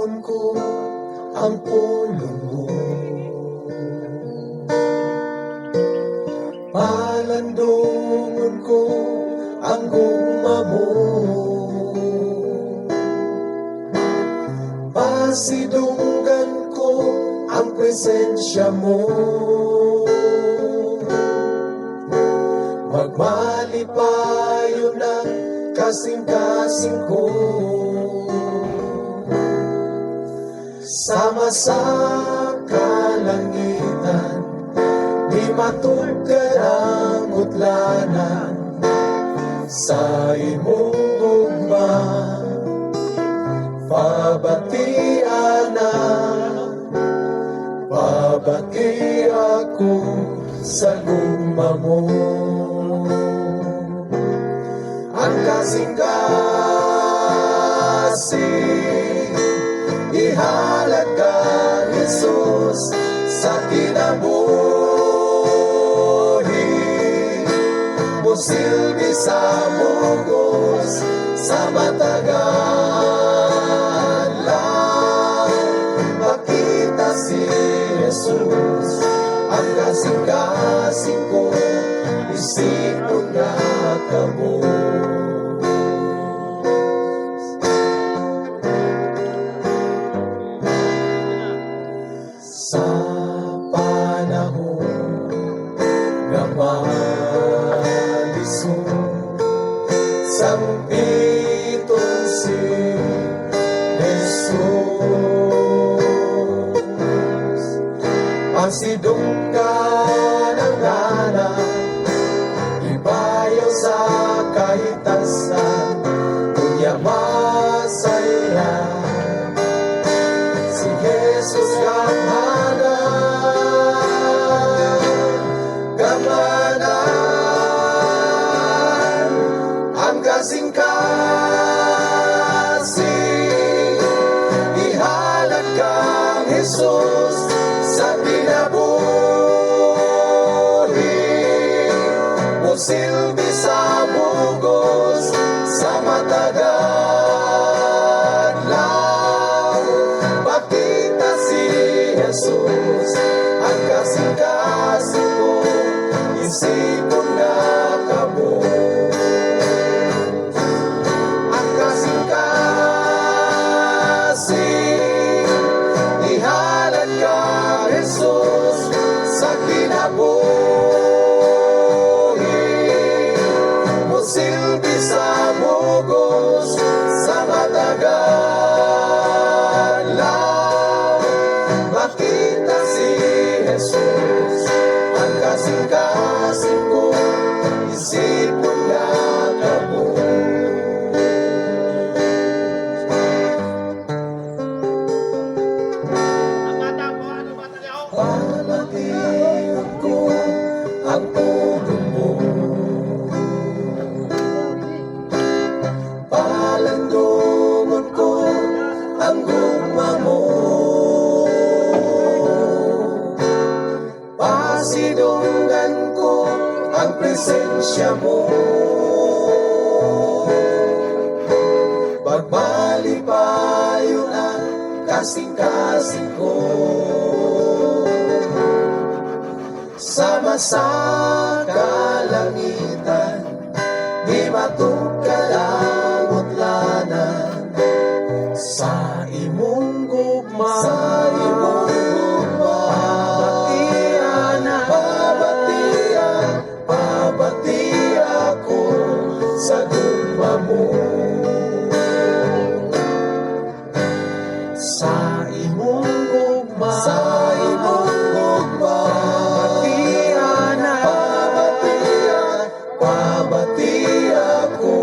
Palandungon ko ang pulong mo. Palandungon ko ang gugma mo. Pasidunggan ko ang presensya mo. Magmalipayo ng kasing-kasing ko. Sama sa kalangitan, di matugkad ang utlanan. Sa imong gugma, pabatian na, pabati ako sa gugma mo. Ang kasing-kasing ihalag ka, Jesus, sa kinabuhi. Musilbi sa bugos, sa matagal lang. Makita si Jesus, ang kasing-kasing ko, isipon na kamo. Sa panahon na malisod, sampitong si Jesus. Pasidong ka ng anak, ibayaw sa kahitasan, kunya masaya. Si Jesus gamanan, ang kasing-kasing ihalag kang Jesus sa kinabuhi. Musilbi sa bugos, sa matagal lang. Makita si Jesus, ang kasing-kasing ko, isipon na kamo. Ang kasing-kasing ihalag ka, Jesus, sa kinabuhi. Musilbi sa bugos, sa matagal lang. Makita si Jesus, ang kasing-kasing ko, isipon na kamo. Palatihan ko ang tulong mo. Palandungon ko ang gugma mo. Pasidunggan ko ang presensya mo. Magbalipayo ang kasing-kasing ko. Sama sa kalangitan, di matugkad ang utlanan. Sa imong gugma, sa imong gugma, pabatian na, pabatian, pabati ako sa gugma mo. Sa imong gugma, sa imong gugma, pabatian na, pabatian, pabati ako